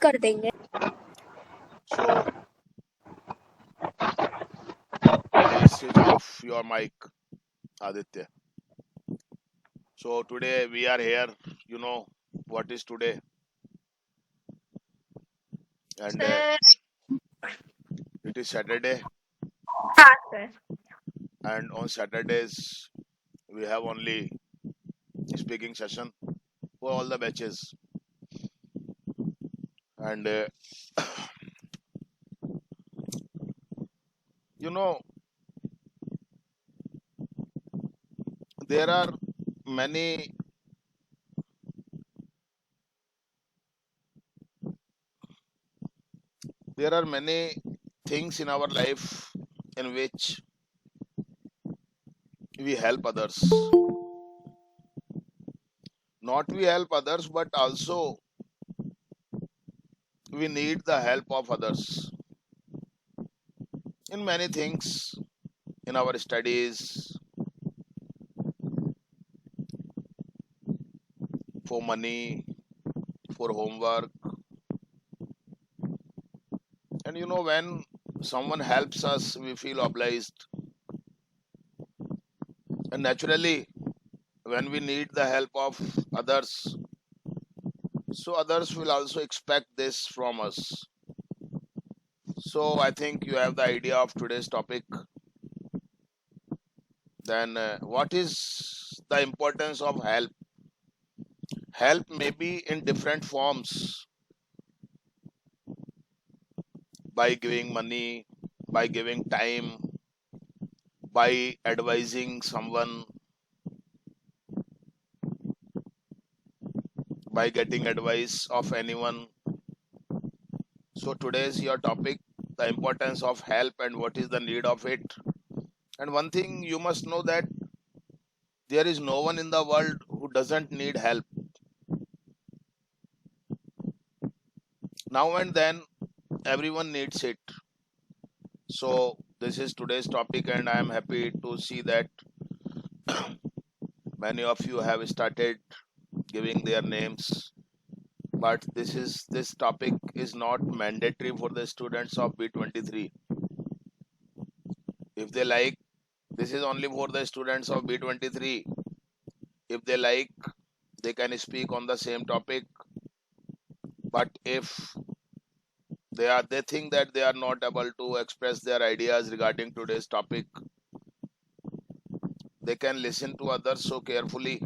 कर देंगे। So please switch off your mic, Aditya. So today we are here. You know what is today, and sir it is Saturday. हाँ sir And on Saturdays we have only speaking session for all the batches. And you know there are many things in our life in which we help others. Not we help others, but also we need the help of others in many things, in our studies, for money, for homework. And you know, when someone helps us, we feel obliged. And naturally, when we need the help of others, so others will also expect this from us. So I think you have the idea of today's topic. Then, what is the importance of help? Help may be in different forms, by giving money, by giving time, by advising someone, by getting advice of anyone. So today's your topic, the importance of help and what is the need of it. And one thing you must know, that there is no one in the world who doesn't need help. Now and then everyone needs it. So this is today's topic, and I am happy to see that many of you have started giving their names. But this topic is not mandatory for the students of B23. If they like, this is only for the students of B23. If they like, they can speak on the same topic. But if they think that they are not able to express their ideas regarding today's topic, they can listen to others so carefully.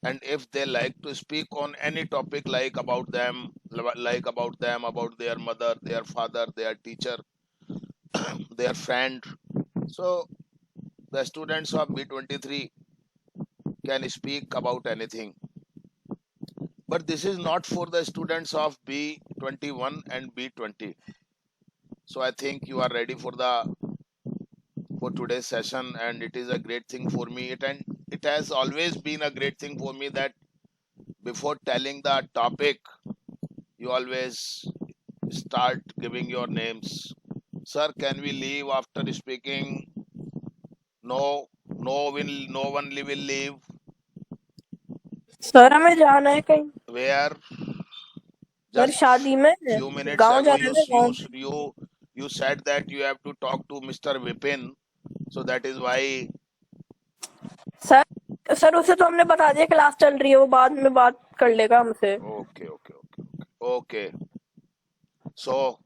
And if they like to speak on any topic, like about them, about their mother, their father, their teacher, their friend, so the students of B23 can speak about anything. But this is not for the students of B21 and B20. So I think you are ready for today's session, and it is a great thing for me. It has always been a great thing for me that before telling the topic, you always start giving your names. Sir, can we leave after speaking? No, no one will leave. Sir हमें जाना है कहीं Where? Sir Just शादी में few minutes गांव ago, जाना है गांव you said that you have to talk to Mr. Vipin, so that is why. Sir उसे तो हमने बता दिया क्लास चल रही है, वो बाद में बात कर लेगा हमसे। Okay. So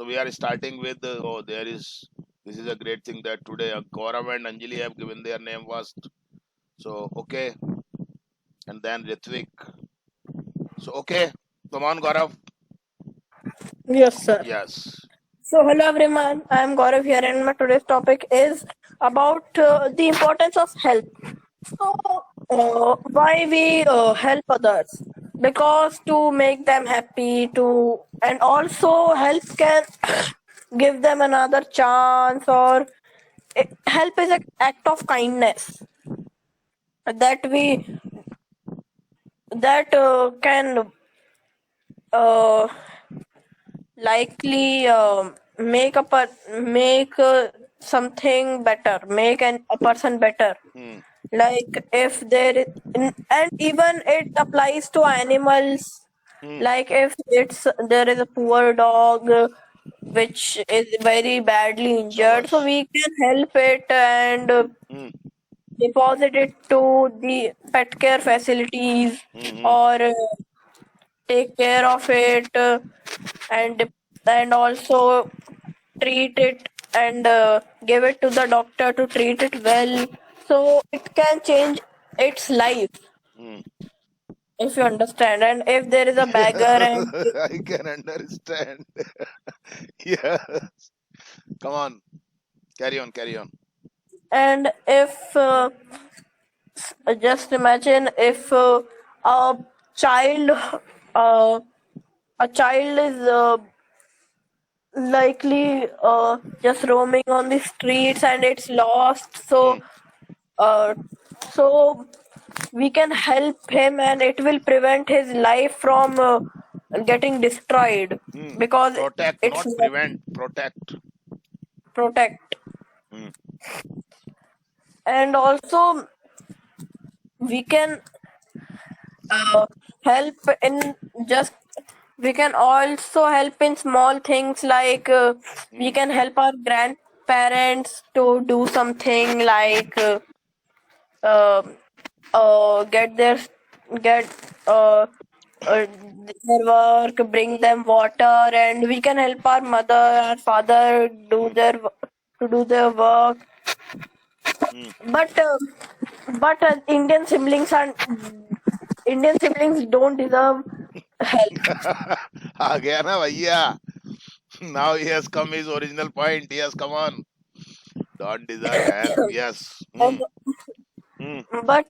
we are starting with this is a great thing that today Gaurav and Anjali have given their name first. So okay, and then Ritvik. So okay, come on, Gaurav. Yes sir. Yes. So hello everyone, I am Gaurav here, and my today's topic is about the importance of help. So why we help others? Because to make them happy, and also help can give them another chance, or help is an act of kindness that can likely make something better, make a person better. Like if there is, and even it applies to animals, Hmm. Like if there is a poor dog which is very badly injured, so Shabash. we can help it and Hmm. deposit it to the pet care facilities, Hmm. or take care of it, and also treat it and give it to the doctor to treat it well, so it can change its life, Hmm. if you understand. And if there is a beggar and I can understand. Yes. Come on. Carry on. Carry on. if just imagine if a child uh, a child is likely just roaming on the streets and it's lost, Hmm. uh, so we can help him and it will prevent his life from getting destroyed, Hmm. because Protect, it's not not prevent. Protect. protect. Hmm. And also we can help in just we can also help in small things, like we Hmm. can help our grandparents to do something, like uh, get get uh, their work, bring them water, and we can help our mother, our father Hmm. to do their work. Hmm. But Indian siblings don't deserve help. आ गया ना भैया. Now he has come his original point. Yes, come on. Don't deserve help. Yes. Hmm. And, Hmm. but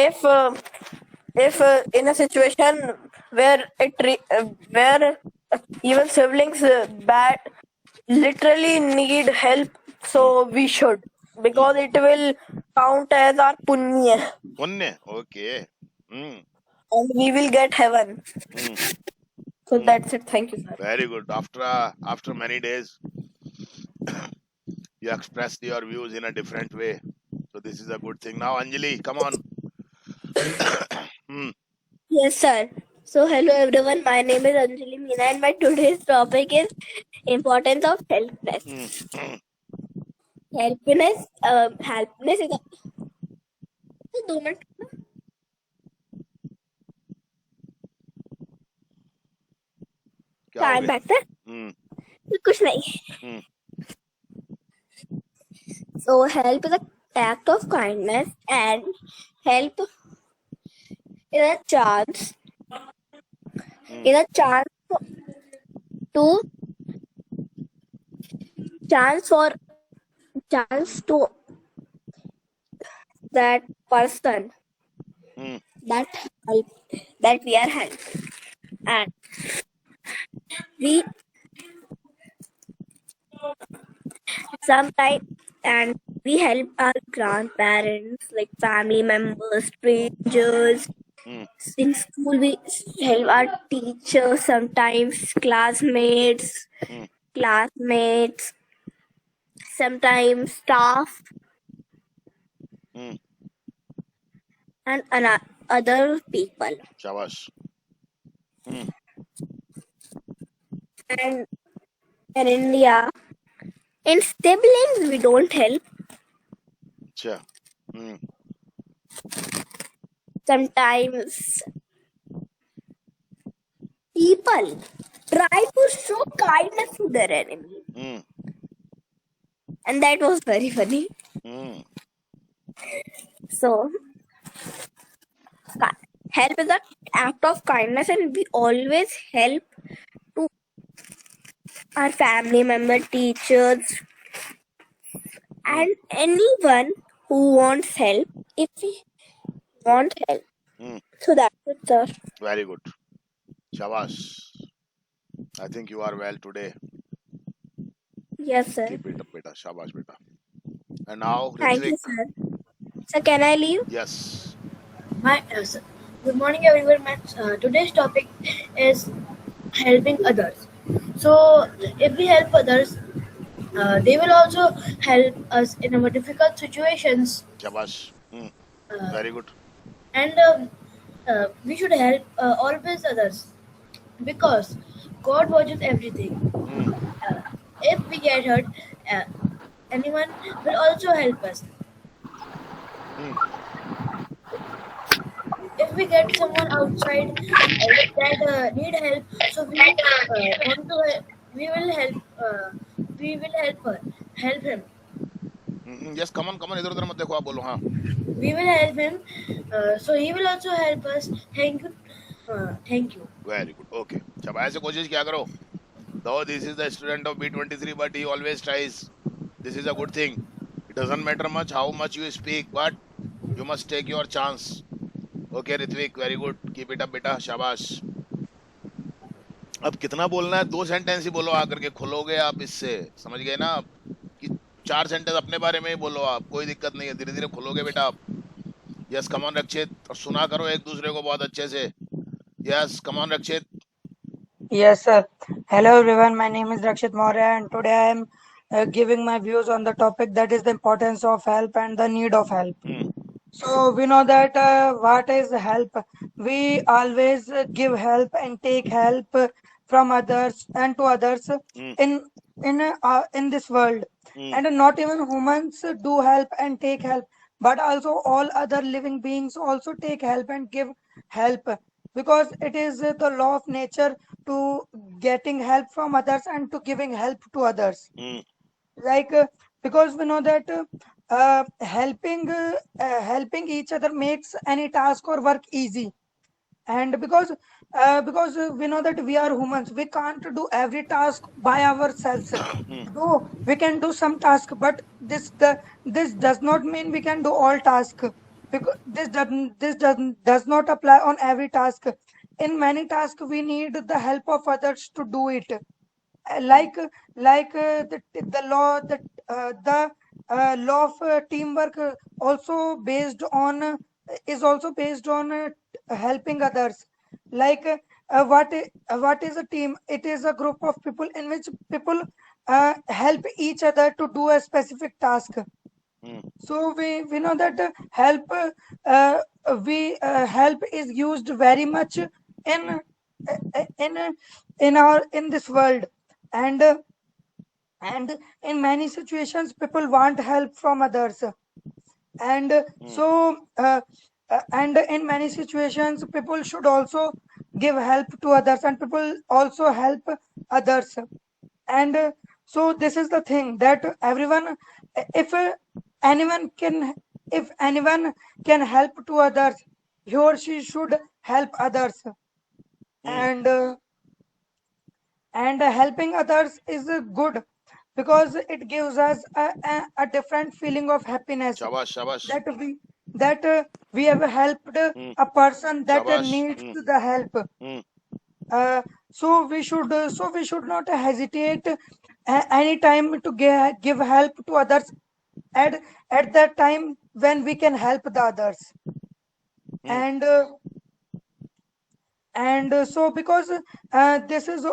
if in a situation where even siblings bad literally need help, Hmm. so we should, Hmm. because it will count as our punya Punne. Okay. Hmm. and we will get heaven. Hmm. So Hmm. that's it. Thank you, sir. Very good. After many days, you expressed your views in a different way. So this is a good thing. Now, Anjali, come on. Hmm. Yes, sir. So, hello everyone. My name is Anjali Meena, and my today's topic is importance of helpness. Hmm. Hmm. Helpness is a 2 minute. क्या हो Time गया? back there. Hmm. कुछ नहीं. Hmm. So, help is an act of kindness, and help is a chance. Hmm. Is a to chance for chance to that person Hmm. that help that we are helping, and we sometimes and we help our grandparents, like family members, strangers. Hmm. In school we help our teachers, sometimes classmates, Hmm. classmates sometimes staff, Hmm. and other people. Shabash. Hmm. And in India, in siblings we don't help. Cha. Hmm. Sometimes people try to show kindness to their enemy, Hmm. and that was very funny. Hmm. So help is an act of kindness, and we always help to our family member, teachers, Hmm. and anyone who wants help if we want help. Hmm. So that's it, sir. Very good. Shabash. I think you are well today. Yes, sir. Keep it up, beta. Shabash, beta. And now, Thank you, Ritvik. sir. So can I leave? Yes. Good morning, everyone. Today's topic is helping others. So, if we help others, they will also help us in our difficult situations. Shabash. Hmm. Uh, Very good. and we should help always others because God watches everything. Hmm. If we get hurt, uh, anyone will also help us. Hmm. If we get someone outside that need help, so want to we will help. We will help him. Yes, come on, इधर उधर मत देखो, आप बोलो. हाँ. We will help him. So he will also help us. Thank you. Thank you. Very good. Okay. जब ऐसे कोशिश क्या करो. Though this is the student of B23, but he always tries. This is a good thing. It doesn't matter much how much you speak, but you must take your chance. Okay, Ritvik, very good. Keep it up, बेटा. शाबाश. अब कितना बोलना है? 2 sentence ही बोलो आकर के, खुलोगे आप इससे. समझ गए ना आप? कि 4 सेंटेंस अपने बारे में ही बोलो आप. कोई दिक्कत नहीं है. धीरे धीरे खुलोगे बेटा आप. यस, कम ऑन रक्षित. और सुना करो एक दूसरे को बहुत अच्छे से. Yes, come on Rakshit. Yes, sir. Hello, everyone. My name is Rakshit Maurya, and today I am giving my views on the topic that is the importance of help and the need of help. Hmm. So we know that what is help? We always give help and take help from others and to others Hmm. in this world. Hmm. And not even humans do help and take help, but also all other living beings also take help and give help because it is the law of nature to getting help from others and to giving help to others. Hmm. Like because we know that helping each other makes any task or work easy, and because we know that we are humans, we can't do every task by ourselves. Though we can do some task, but this does not mean we can do all task, because does not apply on every task. In many tasks we need the help of others to do it. Like the law that the law of teamwork also based on is also based on helping others. Like what is a team? It is a group of people in which people help each other to do a specific task. Hmm. So we know that help is used very much in in in this world, and and in many situations people want help from others, and and in many situations people should also give help to others and people also help others. And so this is the thing that everyone, if anyone can if anyone can help to others, he or she should help others. And helping others is good because it gives us a different feeling of happiness, शाबाश, शाबाश. that we have helped Hmm. a person that शाबाश. needs Hmm. the help. Hmm. So we should not hesitate any time to give help to others at that time when we can help the others. And so because this is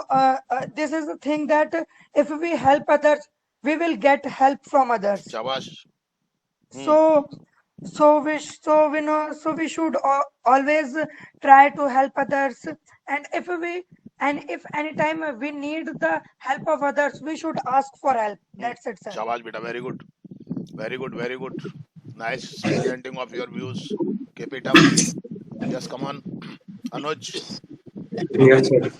the thing that if we help others, we will get help from others. शाबाश. So we should always try to help others, and if anytime we need the help of others, we should ask for help. That's it, sir. शाबाश बेटा. Very good. Very good. Very good. Nice presenting of your views. Keep it up. Yes, come on. Anuj. Yes, sir.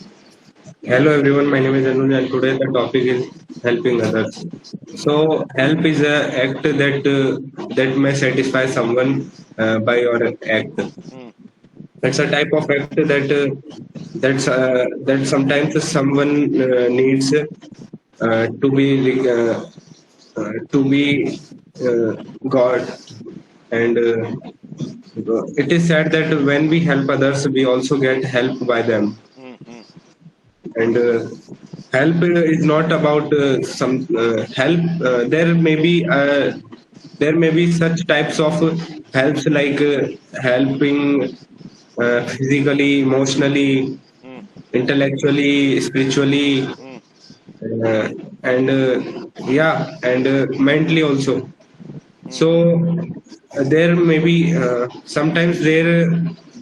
Hello, everyone. My name is Anuj, and today the topic is helping others. So, help is a act that may satisfy someone by your act. Hmm. That's a type of act that sometimes someone needs to be God, and it is said that when we help others, we also get helped by them. Hmm. Hmm. And help is not about some help. There may be such types of helps like helping physically, emotionally, Hmm. intellectually, spiritually, Hmm. and and mentally also. So there may be sometimes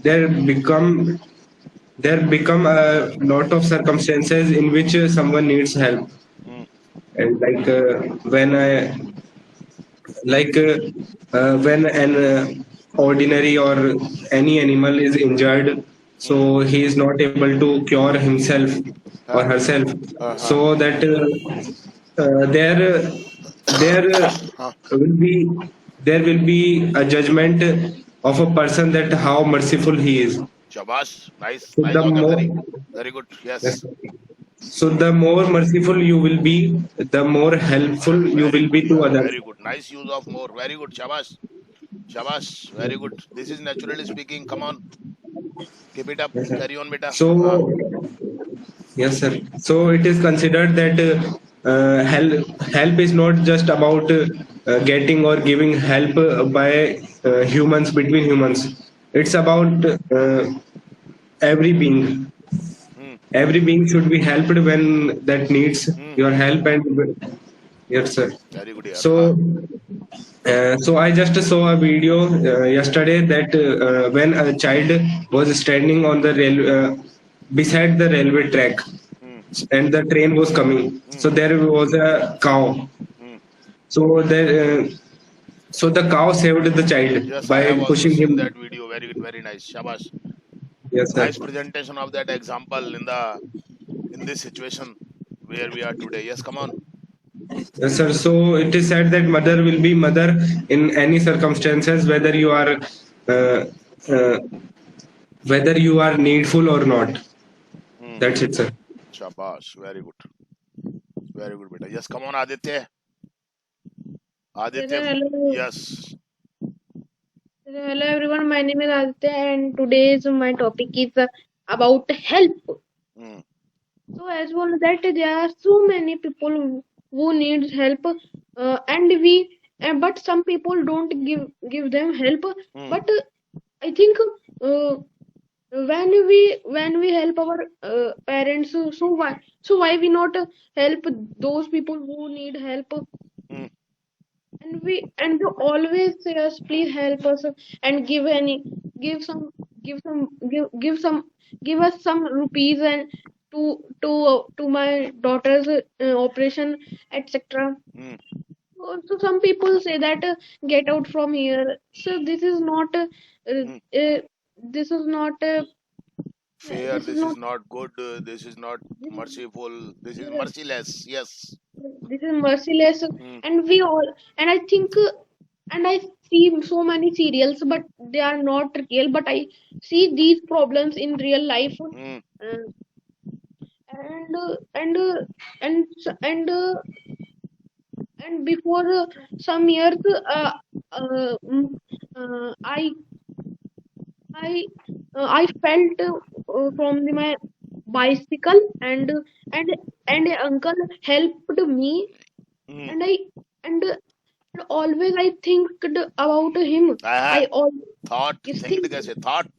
there become there become a lot of circumstances in which someone needs help, Hmm. and when I like when an ordinary or any animal is injured, Hmm. so he is not able to cure himself or Huh. herself, Uh-huh. so that there Huh. will be there will be a judgment of a person that how merciful he is. Shabash. Nice. So Nice the more vocabulary. Very good. yes. Yes. So the more merciful you will be, the more helpful you Very will good. be to Yeah. others. Very good. Nice use of more. Very good. Shabash. Shabash. Very good. This is naturally speaking. Come on. Keep it up. Yes, sir. Carry on, beta. So yes, sir. So it is considered that help is not just about getting or giving help by humans between humans. It's about every being. Hmm. Every being should be helped when that needs Hmm. your Hmm. help. And yes, sir. Very good. Yeah. Huh. So so I just saw a video yesterday that when a child was standing on the beside the railway track, Hmm. and the train was coming. Hmm. So there was a cow. Hmm. So the cow saved the child Yes, I have by also pushing seen that him. video. Very good. Very nice. Shabash. Yes, sir. Nice presentation of that example in this situation where we are today. Yes. Come on. Yes, sir. So it is said that mother will be mother in any circumstances, uh, uh, whether you are needful or not. Hmm. That's it, sir. Shabash. Very good. Very good, beta. Yes. Come on, Aditya. Aditya. Hello, Yes. hello everyone. My name is Aditya, and today's my topic is about help. Hmm. So, as well that there are so many people who needs help, and but some people don't give them help. Hmm. But I think uh, when we help our parents, so why we not help those people who need help? Hmm. And they always say us, please help us and give some give some give us some rupees and to my daughter's operation, etc. Hmm. So some people say that get out from here. So Hmm. this is not Fair. this is This is not not good. This is not this merciful. This is is merciless. Yes. this is merciless. Hmm. And we all and I think and I see so many serials, but they are not real, but I see these problems in real life. Hmm. And and and and and before some years, uh, mm, I I felt my bicycle, and a uncle helped me, Hmm. and and always I think about him. I I have always think think कैसे thought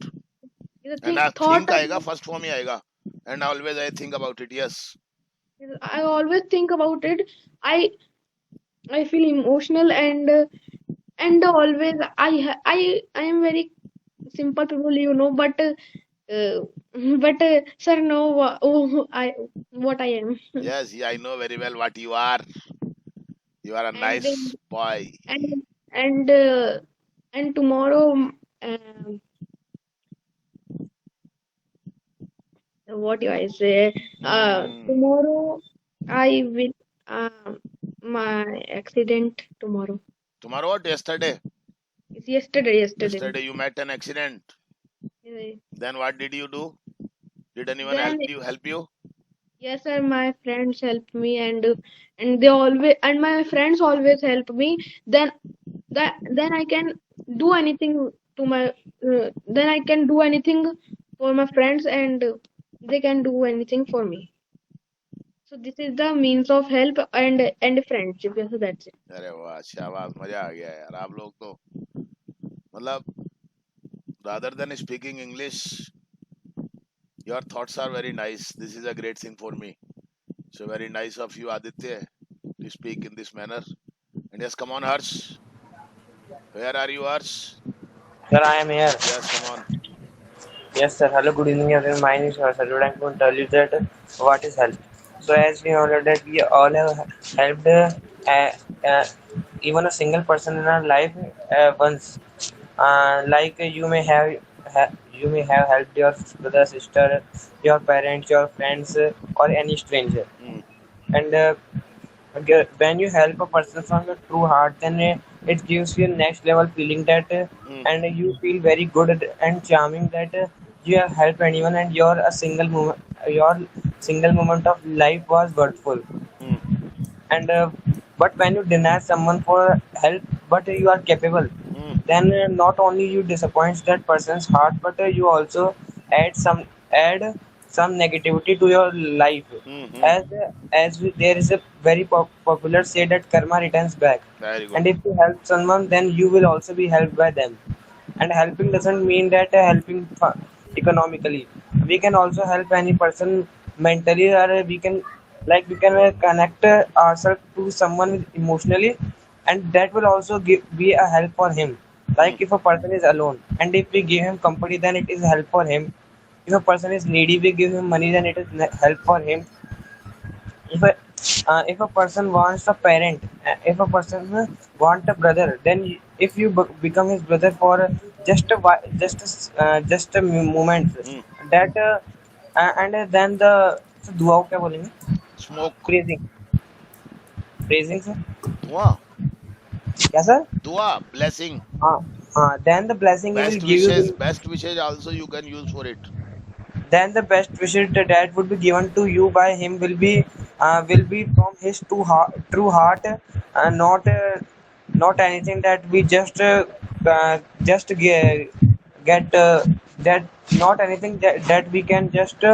and I thought think आएगा first form ही आएगा and always I think about it. Yes. I always think about it. I I feel emotional, and always I am very simple people, but sir know what I am. Yes. Yeah, I know very well what you are. You are a and nice boy. and and uh, and tomorrow, um, what do I say? Hmm. Tomorrow I will my accident tomorrow. Tomorrow what? Yesterday. It's yesterday. Yesterday you met an accident. Uh, Then what did you do? Did anyone Then help you? yes, sir, my friends help me, and my friends always help me. Then I can do anything to my then I can do anything for my friends, and they can do anything for me. So this is the means of help and friendship. Yes, so that's it. अरे वाह शाबाश मजा आ गया यार आप लोग तो मतलब rather than speaking English your thoughts are very nice. This is a great thing for me. So very nice of you Aditya to speak in this manner. And yes, come on Harsh. Where are you Harsh? Sir, I am here. Yes, come on. Yes, sir. Hello, good evening, everyone. My name is Sir. Today I'm going to tell you that what is help. So, as we all know that we all have helped uh, even a single person in our life once. Like you may have helped your brother, sister, your parents, your friends, or any stranger. Mm, And when you help a person from your true heart, then it gives you next level feeling that mm, and you feel very good and charming that you have helped anyone and your single moment of life was worthful. mm, And but when you deny someone for help but you are capable, mm, then not only you disappoint that person's heart, but you also add some negativity to your life. mm, mm. There is a very popular say that karma returns back, Very good. and if you help someone, then you will also be helped by them. And helping doesn't mean that economically. We can also help any person mentally, or we can connect ourselves to someone emotionally, and that will also be a help for him. Like Mm, if a person is alone and if we give him company, then it is help for him. If a person is needy, we give him money, then it is help for him. If a person wants a parent, if a person want a brother, then if you become his brother for just a moment, mm. that and then the दुआओं क्या बोलेंगे, Smoke. praising, sir, Wow. क्या sir, Dua. Blessing. then the blessing he will Best give you wishes. Best wishes also you can use for it. then the best wishes that would be given to you by him will be from his true heart, not anything that we just get that not anything that we can just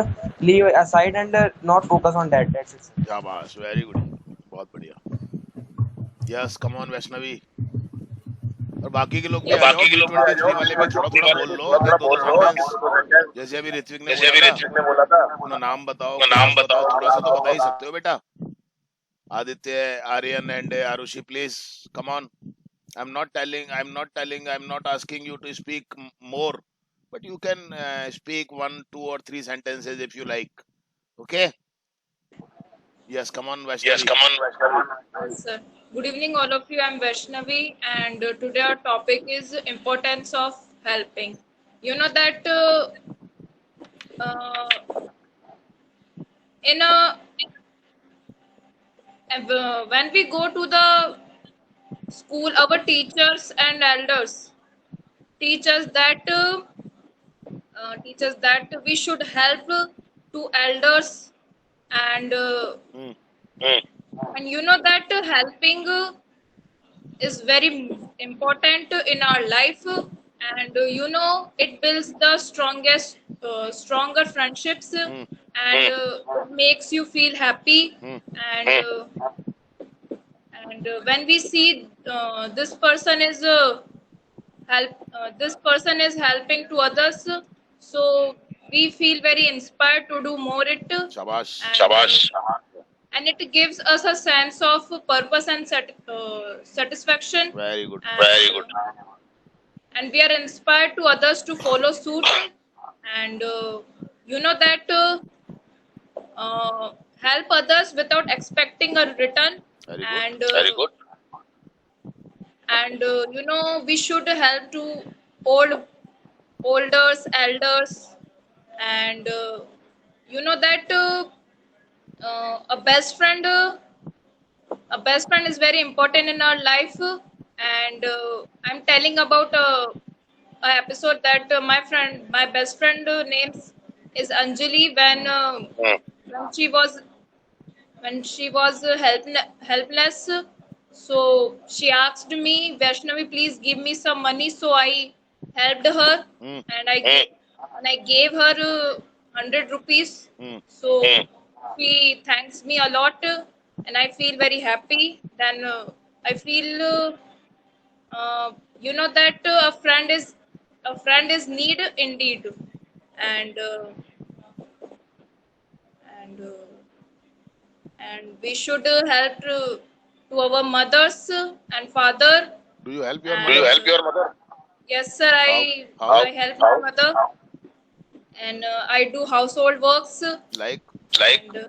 leave aside and not focus on that. That's it. Shabash. Very good. बहुत बढ़िया. Yes, come on, Vaishnavi. और बाकी के लोग भी आ जाओ. B23 वाले भी थोड़ा थोड़ा बोल लो. दो दो सेंटेंस. जैसे अभी ऋत्विक ने बोला था. अपना नाम बताओ, क्लास बताओ. थोड़ा सा तो बता ही सकते हो बेटा. Aditya, Aryan, and Arushi, please come on. I'm not asking you to speak more, but you can speak 1, 2, or 3 sentences if you like. Okay? Yes, come on, Vaishnavi. Yes, sir. Good evening, all of you. I'm Vaishnavi, and today our topic is importance of helping. You know that uh, in a when we go to the school, our teachers and elders teach us that we should help to elders and Mm, and you know that helping is very important in our life, and it builds the stronger friendships, mm, and it makes you feel happy, mm, and when we see this person is helping to others, so we feel very inspired to do more it, Shabash. and it gives us a sense of purpose and satisfaction, Very good. and we are inspired to others to follow suit, and you know that help others without expecting a return, Very good. and we should help to olders, elders, and that a best friend is very important in our life, and I'm telling about a episode that my best friend names is Anjali. When she was helpless, so she asked me, Vaishnavi, please give me some money. So I helped her, Mm, and I gave her 100 rupees. mm. So she thanks me a lot, and I feel very happy. Then I feel that a friend is need indeed, and and we should help to our mothers and father. Do you help your And mother? yes, sir, How? I help my mother. and I do household works Like, and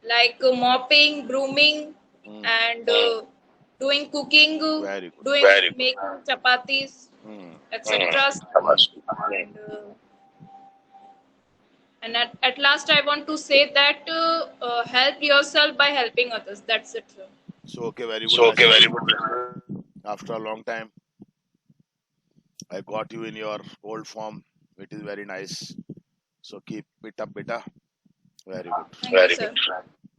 like mopping, brooming, hmm, and doing cooking, very good. doing making chapatis, Hmm. etc. And at last, I want to say that help yourself by helping others. That's it, sir. So, okay, very good message. After a long time, I got you in your old form. It is very nice. So keep it up, beta. Very good. Thank you, sir.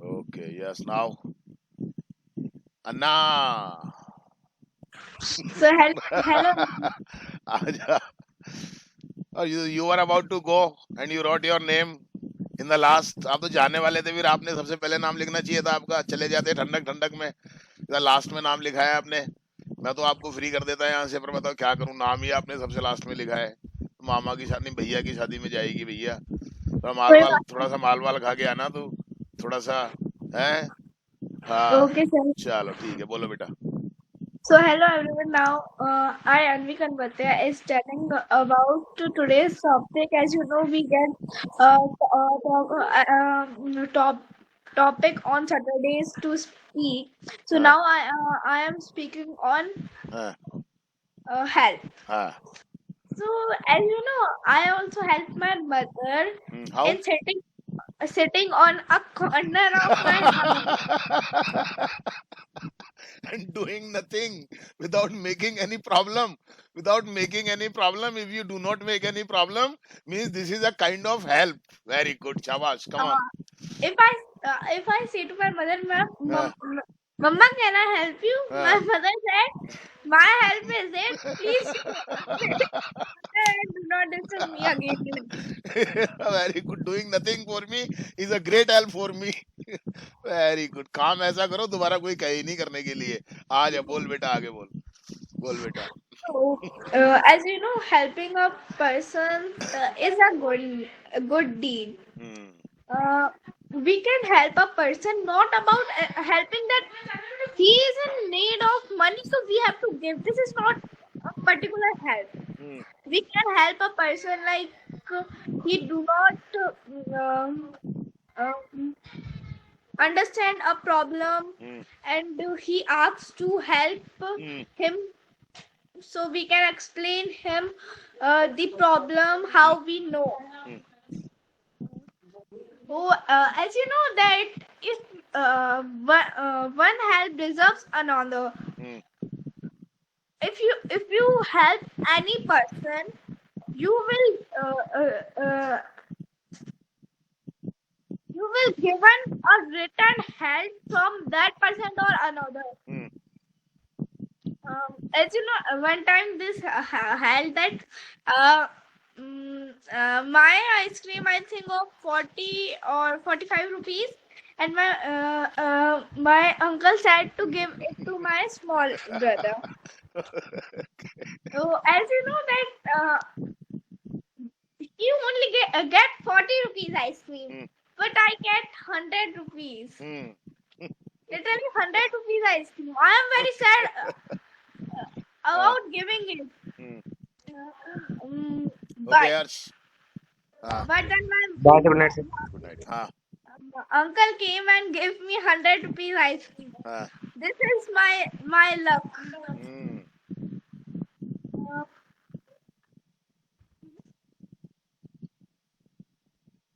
Okay, yes. Now, Anna. So hello. Aja. Oh, you were about to go and you wrote your name in the last. आप तो जाने वाले थे, फिर आपने सबसे पहले नाम लिखना चाहिए था आपका. चले जाते ठंडक ठंडक में. लास्ट में नाम लिखा है आपने. मैं तो आपको फ्री कर देता यहाँ से, पर बताओ क्या करूँ, नाम ही आपने सबसे लास्ट में लिखा है. मामा की शादी, भैया की शादी में जाएगी भैया. थोड़ा सा माल वाल खा के आना तू, थोड़ा सा है. हाँ Okay, sir. चलो ठीक है, बोलो बेटा. So hello everyone. Now I Anvi Kanbatia is telling about today's topic. As you know, we get topic on Saturdays to speak. So हाँ now I am speaking on हाँ health. हाँ. So as you know, I also help my mother How? in sitting on a corner of my house. And doing nothing without making any problem. Without making any problem, if you do not make any problem, means this is a kind of help. Very good, Shabash. Come on. If I say to my mother, हाँ, Mama, can I help you? My हाँ. mother said, my help is it. Please do not disturb me again. Very good. Doing nothing for me is a great help for me. Very good. काम ऐसा करो दोबारा कोई कहे ही नहीं करने के लिए. आ जा, बोल बेटा, आगे बोल. बोल बेटा. So, as you know, helping a person is a good deed. Hmm. We can help a person, not about helping that he is in need of money, so we have to give. This is not a particular help. Hmm. We can help a person like he do not understand a problem Hmm. and he asks to help Hmm. him, so we can explain him the problem how we know. So as you know that if one help deserves another. Hmm. If you help any person, you will given a return help from that person or another. Hmm. As you know, one time this held that my ice cream, I think of 40 or 45 rupees, and my uncle said to give it to my small brother. So as you know that you only get 40 rupees ice cream, but I get 100 rupees. Literally 100 rupees ice cream. I am very sad about giving it. Okay, Harsh. But then Bye, good night, sir. Good night. हाँ. uncle came and gave me 100 rupees ice cream. हाँ. This is my luck. Hmm.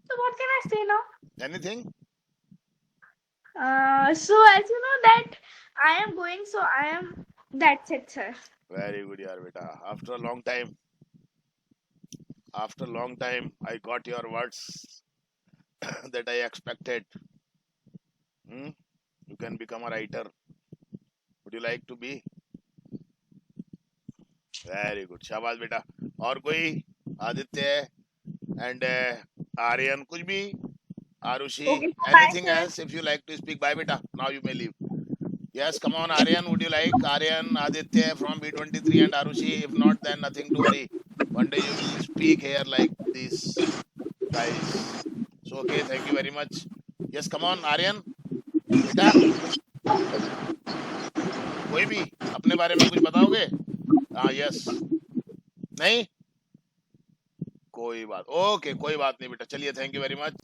So what can I say now? Anything? So as you know that I am going, so I am. That's it, sir. Very good, yaar beta. After a long time, I got your words that I expected. You can become a writer. Would you like to be? Very good. शाबाश बेटा. और कोई? Aditya and Aryan, कुछ भी? Arushi, Okay, so anything bye, sir. else? If you like to speak, bye beta. Now you may leave. Yes, come on, Aryan. Would you like? Aryan, Aditya from B23 and Arushi. If not, then nothing to worry. One day you will speak here like this, guys. So, okay, thank you very much. Yes, come on, Aryan. बेटा, कोई भी अपने बारे में कुछ बताओगे? हाँ, yes. नहीं? कोई बात, ओके, कोई बात नहीं बेटा, चलिए, थैंक यू वेरी मच।